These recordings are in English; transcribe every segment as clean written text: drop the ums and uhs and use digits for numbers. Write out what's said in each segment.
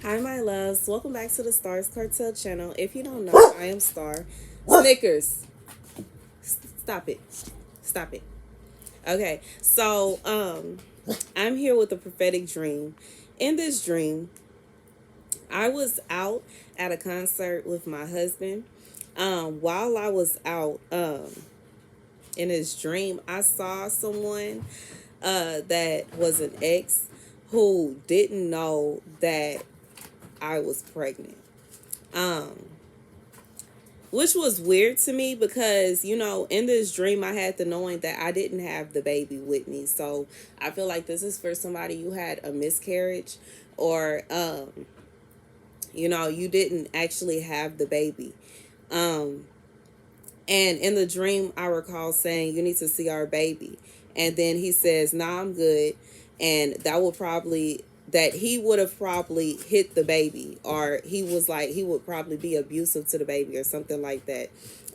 Hi, my loves. Welcome back to the Starscartel channel. If you don't know, I am Star. Snickers. Stop it. Stop it. Okay, so I'm here with a prophetic dream. In this dream, I was out at a concert with my husband. While I was out, in his dream, I saw someone that was an ex who didn't know that I was pregnant. Um, which was weird to me because, in this dream, I had the knowing that I didn't have the baby with me. So I feel like this is for somebody who had a miscarriage or, you didn't actually have the baby. Um, and in the dream, I recall saying, "You need to see our baby." And then he says, "Nah, I'm good." And that he would have probably hit the baby, or he would probably be abusive to the baby or something like that.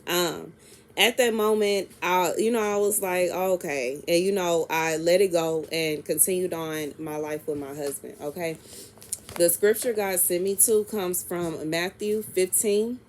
Um, at that moment, I was like, oh, okay. And, I let it go and continued on my life with my husband. Okay. The scripture God sent me to comes from Matthew 15.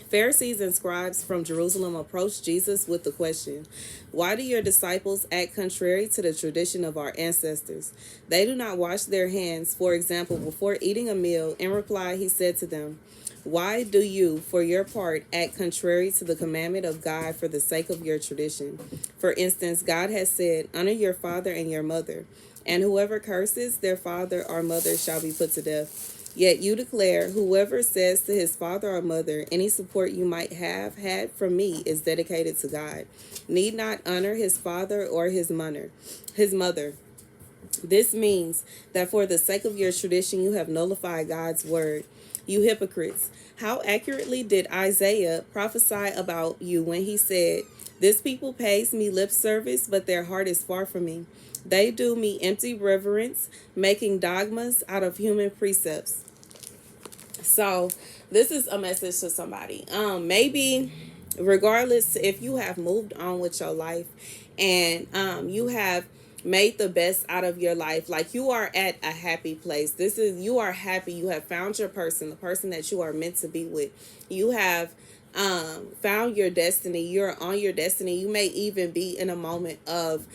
Pharisees and scribes from Jerusalem approached Jesus with the question, "Why do your disciples act contrary to the tradition of our ancestors? They do not wash their hands, for example, before eating a meal." In reply, he said to them, "Why do you, for your part, act contrary to the commandment of God for the sake of your tradition? For instance, God has said, 'Honor your father and your mother,' and whoever curses their father or mother shall be put to death. Yet you declare, 'Whoever says to his father or mother, any support you might have had from me is dedicated to God, need not honor his father or his mother. This means that for the sake of your tradition, you have nullified God's word. You hypocrites, how accurately did Isaiah prophesy about you when he said, 'This people pays me lip service, but their heart is far from me. They do me empty reverence, making dogmas out of human precepts.'" So this is a message to somebody. Maybe regardless if you have moved on with your life and you have made the best out of your life, like you are at a happy place. You are happy. You have found your person, the person that you are meant to be with. You have found your destiny. You're on your destiny. You may even be in a moment of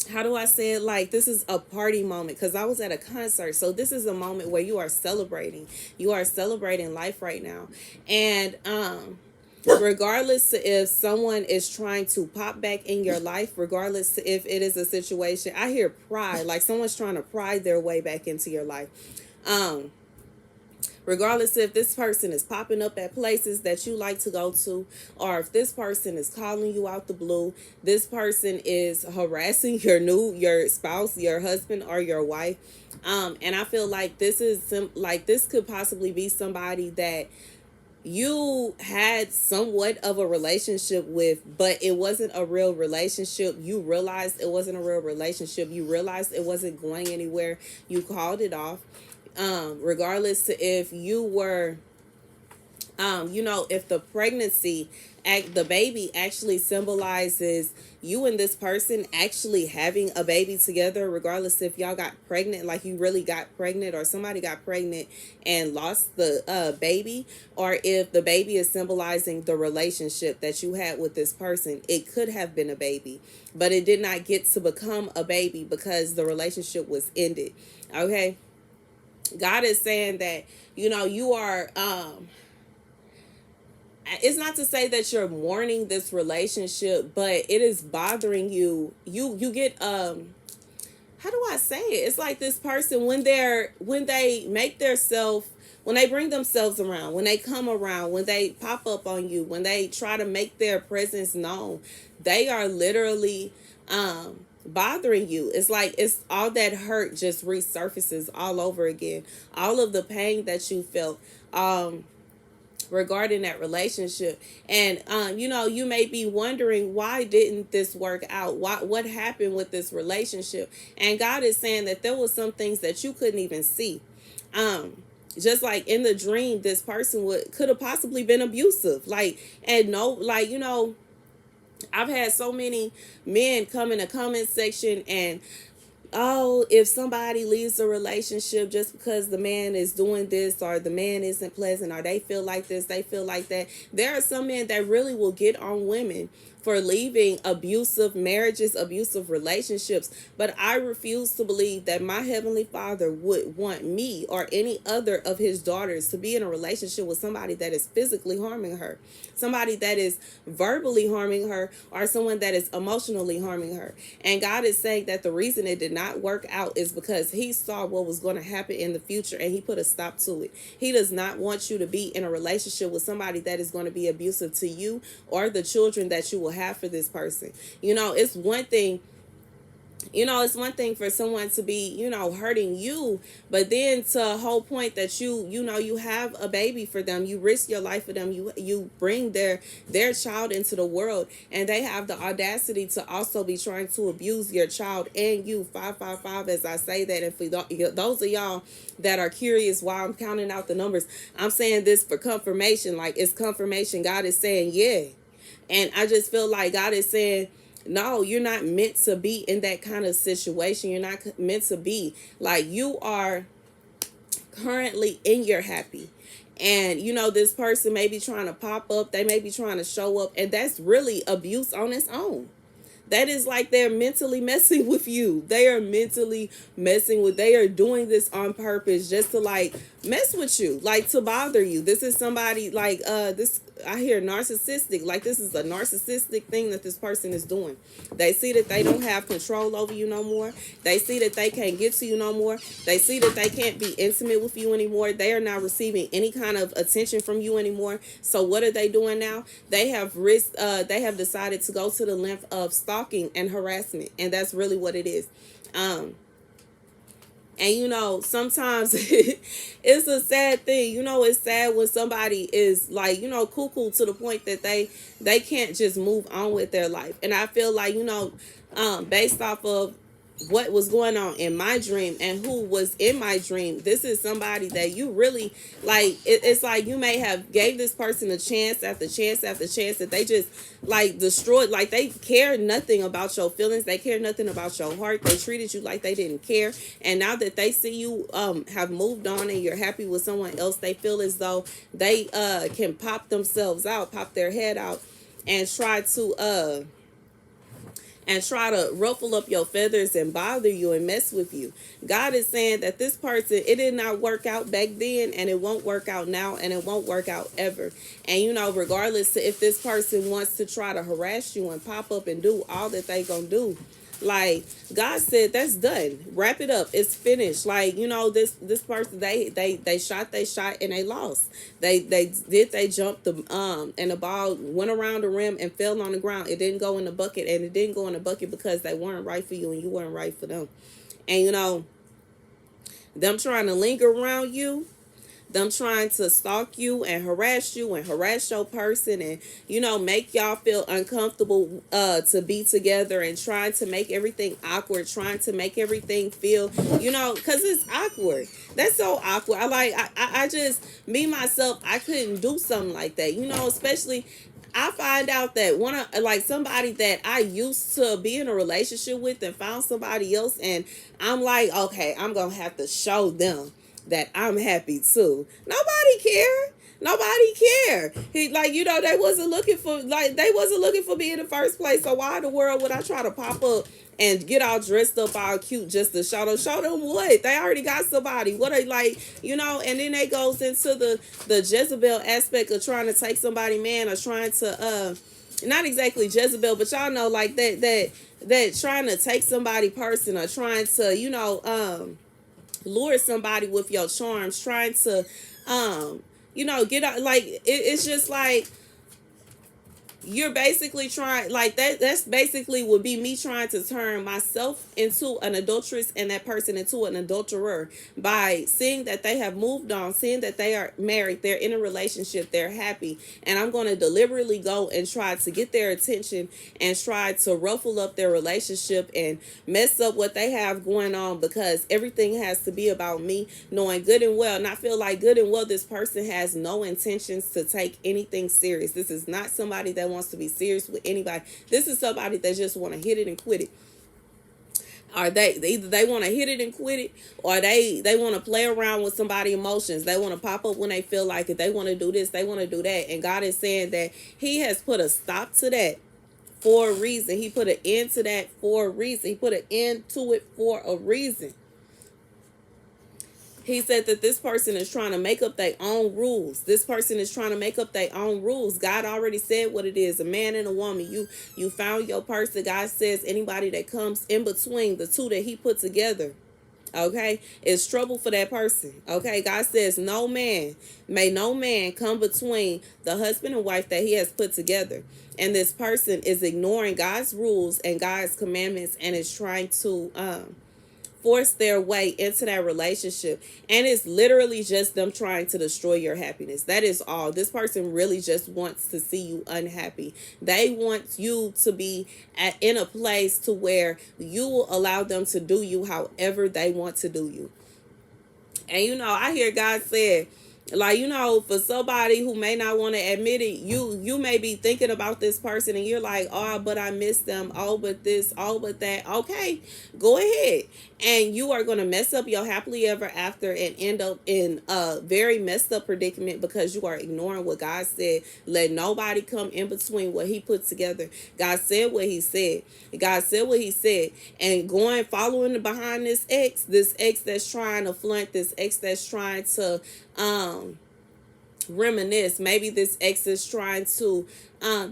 how do I say it? Like, this is a party moment because I was at a concert. So this is a moment where you are celebrating. You are celebrating life right now. And regardless if someone is trying to pop back in your life, regardless if it is a situation, I hear pride, like someone's trying to pry their way back into your life. Regardless if this person is popping up at places that you like to go to, or if this person is calling you out the blue, this person is harassing your spouse, your husband, or your wife. And I feel like this could possibly be somebody that you had somewhat of a relationship with, but it wasn't a real relationship. You realized it wasn't a real relationship. You realized it wasn't going anywhere. You called it off. Regardless to if you were, if the the baby actually symbolizes you and this person actually having a baby together, regardless if y'all got pregnant, like you really got pregnant, or somebody got pregnant and lost the baby, or if the baby is symbolizing the relationship that you had with this person. It could have been a baby, but it did not get to become a baby because the relationship was ended. Okay. God is saying that, you are, it's not to say that you're mourning this relationship, but it is bothering you. You get, how do I say it? It's like this person, when they make when they bring themselves around, when they come around, when they pop up on you, when they try to make their presence known, they are literally, bothering you. It's like it's all that hurt just resurfaces all over again. All of the pain that you felt regarding that relationship. And you may be wondering, why didn't this work out? What happened with this relationship? And God is saying that there was some things that you couldn't even see. Just like in the dream, this person could have possibly been abusive. I've had so many men come in the comment section and oh, if somebody leaves a relationship just because the man is doing this, or the man isn't pleasant, or they feel like this, they feel like that. There are some men that really will get on women for leaving abusive marriages, abusive relationships. But I refuse to believe that my Heavenly Father would want me or any other of his daughters to be in a relationship with somebody that is physically harming her, somebody that is verbally harming her, or someone that is emotionally harming her. And God is saying that the reason it did not work out is because he saw what was going to happen in the future, and he put a stop to it. He does not want you to be in a relationship with somebody that is going to be abusive to you or the children that you will have for this person. It's one thing, it's one thing for someone to be, hurting you, but then to a whole point that you have a baby for them, you risk your life for them, you bring their child into the world, and they have the audacity to also be trying to abuse your child and you. 555, as I say that. And for those of y'all that are curious why I'm counting out the numbers, I'm saying this for confirmation. Like, it's confirmation. God is saying, yeah. And I just feel like God is saying, no, you're not meant to be in that kind of situation. You're not meant to be. Like, you are currently in your happy. And, this person may be trying to pop up. They may be trying to show up. And that's really abuse on its own. That is like they're mentally messing with you. They are mentally they are doing this on purpose just to like mess with you, like to bother you. This is somebody like this. I hear narcissistic. Like, this is a narcissistic thing that this person is doing. They see that they don't have control over you no more. They see that they can't get to you no more. They see that they can't be intimate with you anymore. They are not receiving any kind of attention from you anymore. So what are they doing now? They have decided to go to the length of stalking and harassment, and that's really what it is. And sometimes it's a sad thing. It's sad when somebody is like, cuckoo to the point that they can't just move on with their life. And I feel like, based off of what was going on in my dream and who was in my dream, this is somebody that you really like. It's like you may have gave this person a chance after chance after chance, that they just like destroyed. Like, they care nothing about your feelings. They care nothing about your heart. They treated you like they didn't care. And now that they see you have moved on and you're happy with someone else, they feel as though they can pop their head out and try to ruffle up your feathers and bother you and mess with you. God is saying that this person, it did not work out back then, and it won't work out now, and it won't work out ever. And regardless to if this person wants to try to harass you and pop up and do all that they gonna do, like, God said, that's done. Wrap it up. It's finished. Like, this person, they shot and they lost. They jumped and the ball went around the rim and fell on the ground. It didn't go in the bucket, and it didn't go in the bucket because they weren't right for you and you weren't right for them. And them trying to linger around you, them trying to stalk you and harass your person, and make y'all feel uncomfortable to be together, and trying to make everything awkward, trying to make everything feel, because it's awkward. That's so awkward. I just, me myself, I couldn't do something like that, especially I find out that somebody that I used to be in a relationship with and found somebody else, and I'm like, okay, I'm gonna have to show them that I'm happy too. Nobody care. They wasn't looking for me in the first place. So why in the world would I try to pop up and get all dressed up all cute just to show them what? They already got somebody. What they like, and then they goes into the Jezebel aspect of trying to take somebody man, or trying to not exactly Jezebel, but y'all know, like that trying to take somebody person, or trying to lure somebody with your charms, trying to get out. Like, it's just like you're basically trying, like, that's basically would be me trying to turn myself into an adulteress and that person into an adulterer, by seeing that they have moved on, seeing that they are married, they're in a relationship, they're happy, and I'm going to deliberately go and try to get their attention and try to ruffle up their relationship and mess up what they have going on, because everything has to be about me, knowing good and well, and I feel like good and well this person has no intentions to take anything serious. This is not somebody that wants to be serious with anybody. This is somebody that just want to hit it and quit it. Or either they want to hit it and quit it, or they want to play around with somebody's emotions. They want to pop up when they feel like it. They want to do this, they want to do that. And God is saying that he has put a stop to that for a reason. He put an end to that for a reason. He put an end to it for a reason. He said that this person is trying to make up their own rules. This person is trying to make up their own rules. God already said what it is. A man and a woman. You found your person. God says anybody that comes in between the two that he put together, okay, it's trouble for that person. Okay, God says no man come between the husband and wife that he has put together. And this person is ignoring God's rules and God's commandments and is trying to force their way into that relationship. And it's literally just them trying to destroy your happiness. That is all. This person really just wants to see you unhappy. They want you to be in a place to where you will allow them to do you however they want to do you. And I hear God say, like, for somebody who may not want to admit it, you may be thinking about this person and you're like, oh, but I miss them. Oh, but this, oh, but that. Okay, go ahead. And you are going to mess up your happily ever after and end up in a very messed up predicament because you are ignoring what God said. Let nobody come in between what he put together. God said what he said. God said what he said. And following behind this ex that's trying to flaunt, this ex that's trying to reminisce. Maybe this ex is trying to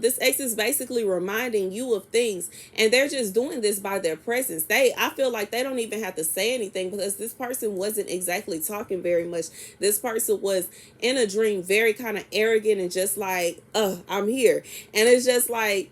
this ex is basically reminding you of things, and they're just doing this by their presence. I feel like they don't even have to say anything because this person wasn't exactly talking very much. This person was in a dream very kind of arrogant and just like, I'm here. And it's just like,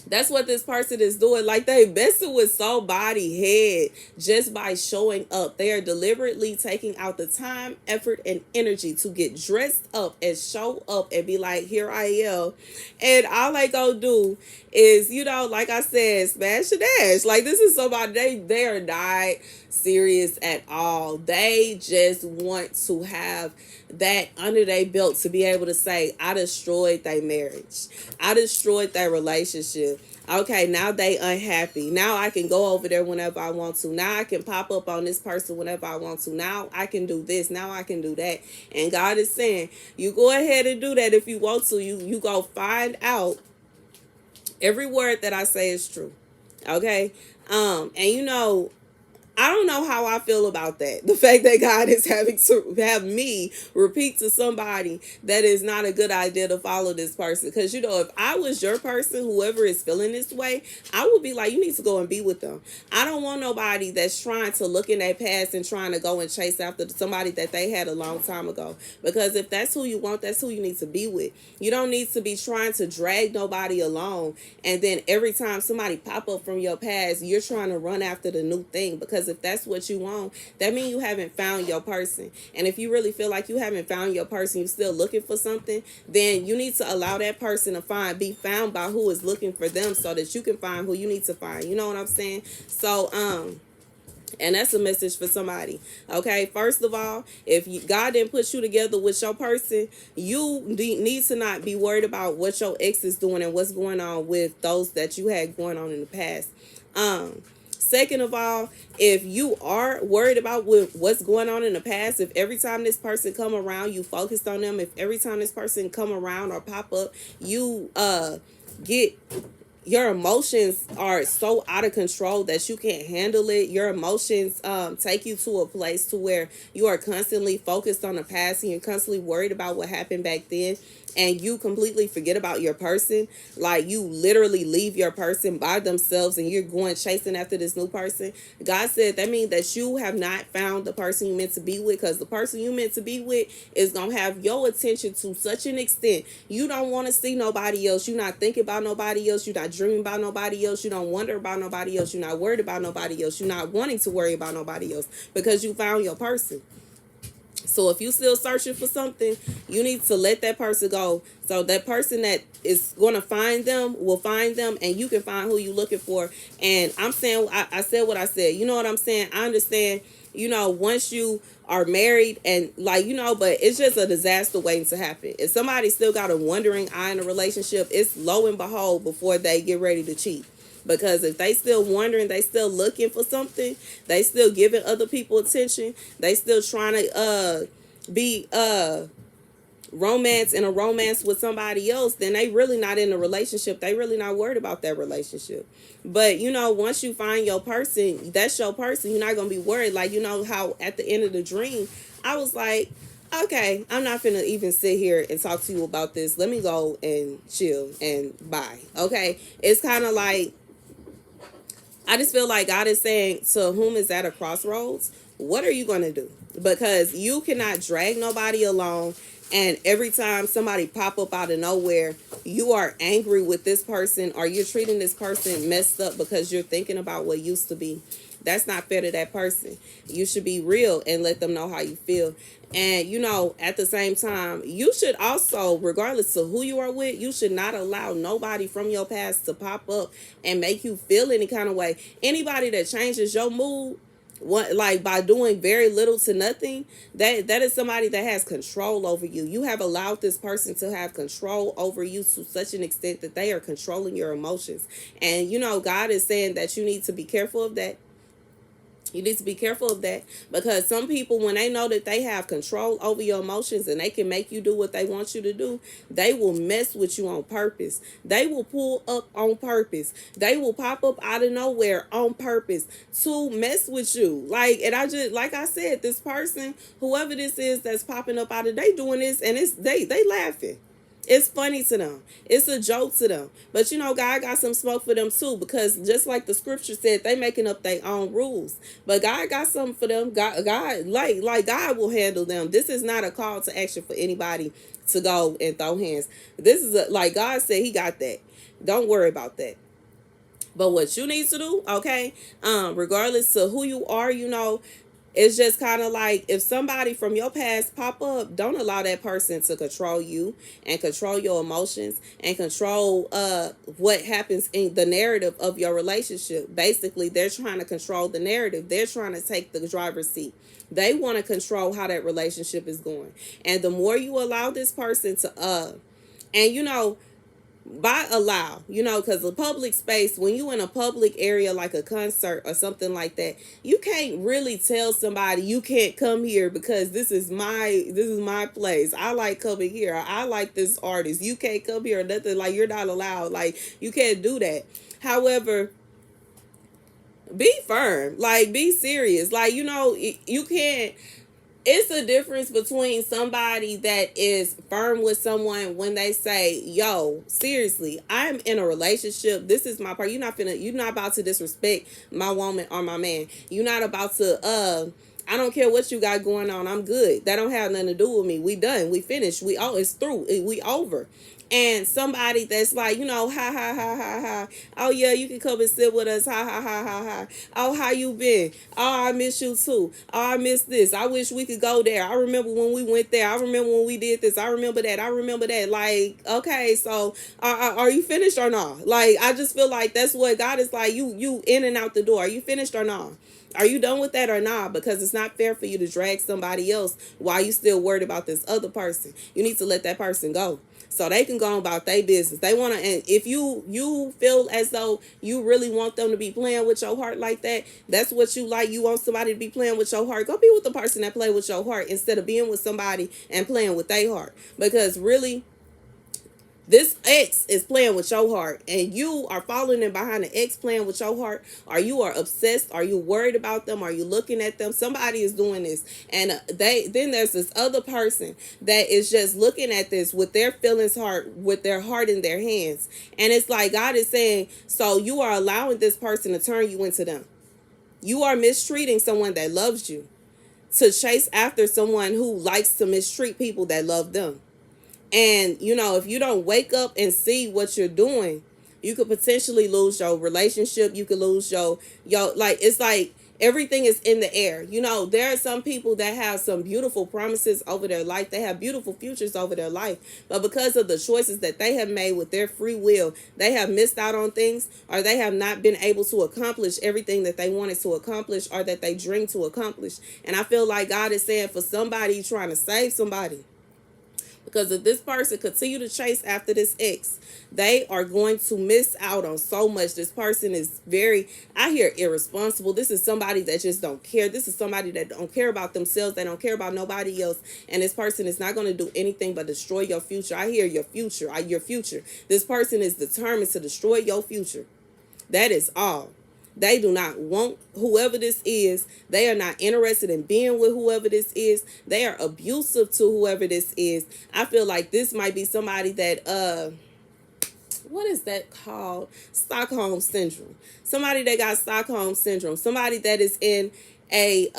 that's what this person is doing. Like, they messing with somebody's head just by showing up. They are deliberately taking out the time, effort, and energy to get dressed up and show up and be like, here I am. And all they go do is, like I said, smash and dash. Like, this is somebody, they are not serious at all. They just want to have that under their belt to be able to say, I destroyed their marriage. I destroyed their relationship. Okay, now they unhappy. Now I can go over there whenever I want to. Now I can pop up on this person whenever I want to. Now I can do this. Now I can do that. And God is saying, you go ahead and do that if you want to. You go find out every word that I say is true. Okay? And I don't know how I feel about that. The fact that God is having to have me repeat to somebody that is not a good idea to follow this person. Because, if I was your person, whoever is feeling this way, I would be like, you need to go and be with them. I don't want nobody that's trying to look in their past and trying to go and chase after somebody that they had a long time ago. Because if that's who you want, that's who you need to be with. You don't need to be trying to drag nobody along. And then every time somebody pop up from your past, you're trying to run after the new thing. Because if that's what you want, that means you haven't found your person. And if you really feel like you haven't found your person, you're still looking for something, then you need to allow that person to be found by who is looking for them so that you can find who you need to find. You know what I'm saying? So, and that's a message for somebody. Okay, first of all, if God didn't put you together with your person, you need to not be worried about what your ex is doing and what's going on with those that you had going on in the past. Second of all, if you are worried about what's going on in the past, if every time this person come around, you focused on them, if every time this person come around or pop up, you get your emotions are so out of control that you can't handle it. Your emotions take you to a place to where you are constantly focused on the past and you're constantly worried about what happened back then, and you completely forget about your person. Like, you literally leave your person by themselves and you're going chasing after this new person. God said that means that you have not found the person you meant to be with, because the person you meant to be with is going to have your attention to such an extent. You don't want to see nobody else. You're not thinking about nobody else. You're not dreaming about nobody else. You don't wonder about nobody else. You're not worried about nobody else. You're not wanting to worry about nobody else because you found your person. So if you're still searching for something, you need to let that person go. So that person that is going to find them will find them, and you can find who you're looking for. And I'm saying, I said what I said. You know what I'm saying? I understand, once you are married and but it's just a disaster waiting to happen. If somebody still got a wondering eye in a relationship, it's lo and behold before they get ready to cheat. Because if they still wondering, they still looking for something, they still giving other people attention, they still trying to be romance in a romance with somebody else, then they really not in a relationship. They really not worried about that relationship. But once you find your person, that's your person. You're not gonna be worried. Like, how at the end of the dream, I was like, okay, I'm not finna even sit here and talk to you about this. Let me go and chill and bye. Okay, it's kind of like, I just feel like God is saying, to whom is at a crossroads, what are you going to do? Because you cannot drag nobody along. And every time somebody pop up out of nowhere, you are angry with this person, or you're treating this person messed up because you're thinking about what used to be. That's not fair to that person. You should be real and let them know how you feel. And, at the same time, you should also, regardless of who you are with, you should not allow nobody from your past to pop up and make you feel any kind of way. Anybody that changes your mood, like by doing very little to nothing, that is somebody that has control over you. You have allowed this person to have control over you to such an extent that they are controlling your emotions. And God is saying that you need to be careful of that. You need to be careful of that, because some people, when they know that they have control over your emotions and they can make you do what they want you to do, they will mess with you on purpose. They will pull up on purpose. They will pop up out of nowhere on purpose to mess with you. And I just, like I said, this person, whoever this is that's popping up out of, they doing this, and they laughing. It's funny to them. It's a joke to them. But God got some smoke for them too, because just like the scripture said, they making up their own rules. But God got something for them. God like God will handle them. This is not a call to action for anybody to go and throw hands. This is like God said, He got that. Don't worry about that. But what you need to do, okay, regardless of who you are, it's just kind of like, if somebody from your past pop up, don't allow that person to control you and control your emotions and control what happens in the narrative of your relationship. Basically, they're trying to control the narrative. They're trying to take the driver's seat. They want to control how that relationship is going. And the more you allow this person to and by allow, because the public space, when you in a public area like a concert or something like that, you can't really tell somebody you can't come here because this is my place. I like coming here. I like this artist. You can't come here or nothing. Like, you're not allowed. Like, you can't do that. However, be firm. Like, be serious. Like, you can't. It's a difference between somebody that is firm with someone when they say, yo, seriously, I'm in a relationship. This is my part. You're not about to disrespect my woman or my man. You're not about to, I don't care what you got going on. I'm good. That don't have nothing to do with me. We done. We finished. It's through. We over. And somebody that's like, ha, ha, ha, ha, ha. Oh, yeah, you can come and sit with us. Ha, ha, ha, ha, ha. Oh, how you been? Oh, I miss you, too. Oh, I miss this. I wish we could go there. I remember when we went there. I remember when we did this. I remember that. I remember that. Like, okay, so are you finished or not? Like, I just feel like that's what God is like. You in and out the door. Are you finished or not? Are you done with that or not? Because it's not fair for you to drag somebody else while you still worried about this other person. You need to let that person go, so they can go about their business. They want to, and if you feel as though you really want them to be playing with your heart like that, that's what you like. You want somebody to be playing with your heart. Go be with the person that play with your heart instead of being with somebody and playing with their heart. Because really, this ex is playing with your heart, and you are following in behind the ex playing with your heart, or you are obsessed. Are you worried about them? Are you looking at them? Somebody is doing this, and then there's this other person that is just looking at this with their feelings heart, with their heart in their hands. And it's like God is saying, so you are allowing this person to turn you into them. You are mistreating someone that loves you to chase after someone who likes to mistreat people that love them. And, if you don't wake up and see what you're doing, you could potentially lose your relationship. You could lose your it's like everything is in the air. There are some people that have some beautiful promises over their life. They have beautiful futures over their life. But because of the choices that they have made with their free will, they have missed out on things, or they have not been able to accomplish everything that they wanted to accomplish or that they dreamed to accomplish. And I feel like God is saying, for somebody trying to save somebody, Because if this person continue to chase after this ex, they are going to miss out on so much. This person is very, I hear, irresponsible. This is somebody that just don't care. This is somebody that don't care about themselves. They don't care about nobody else. And this person is not going to do anything but destroy your future. I hear your future. Your future. This person is determined to destroy your future. That is all. They do not want whoever this is. They are not interested in being with whoever this is. They are abusive to whoever this is. I feel like this might be somebody that what is that called? Stockholm syndrome. Somebody that got Stockholm syndrome. Somebody that is in a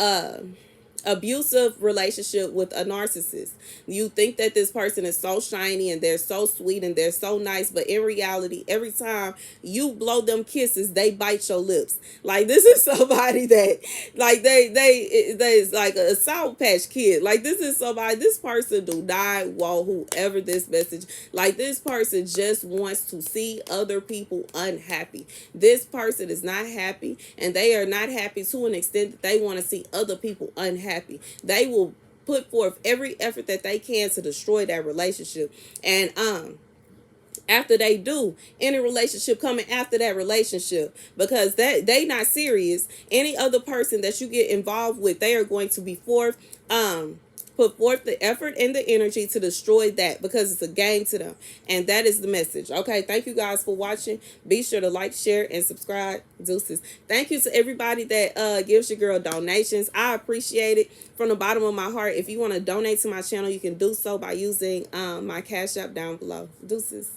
abusive relationship with a narcissist. You think that this person is so shiny and they're so sweet and they're so nice, but in reality, every time you blow them kisses, they bite your lips. Like, this is somebody that, like, they's like a Sour Patch Kid. Like, this is somebody, this person do not want whoever this message, like, this person just wants to see other people unhappy. This person is not happy, and they are not happy to an extent that they want to see other people unhappy. They will put forth every effort that they can to destroy that relationship. And after they do, any relationship coming after that relationship, because they not serious, any other person that you get involved with, they are going to be put forth the effort and the energy to destroy that, because it's a game to them. And that is the message. Okay, thank you guys for watching. Be sure to like, share, and subscribe. Deuces. Thank you to everybody that gives your girl donations. I appreciate it from the bottom of my heart. If you want to donate to my channel, you can do so by using my Cash App down below. Deuces.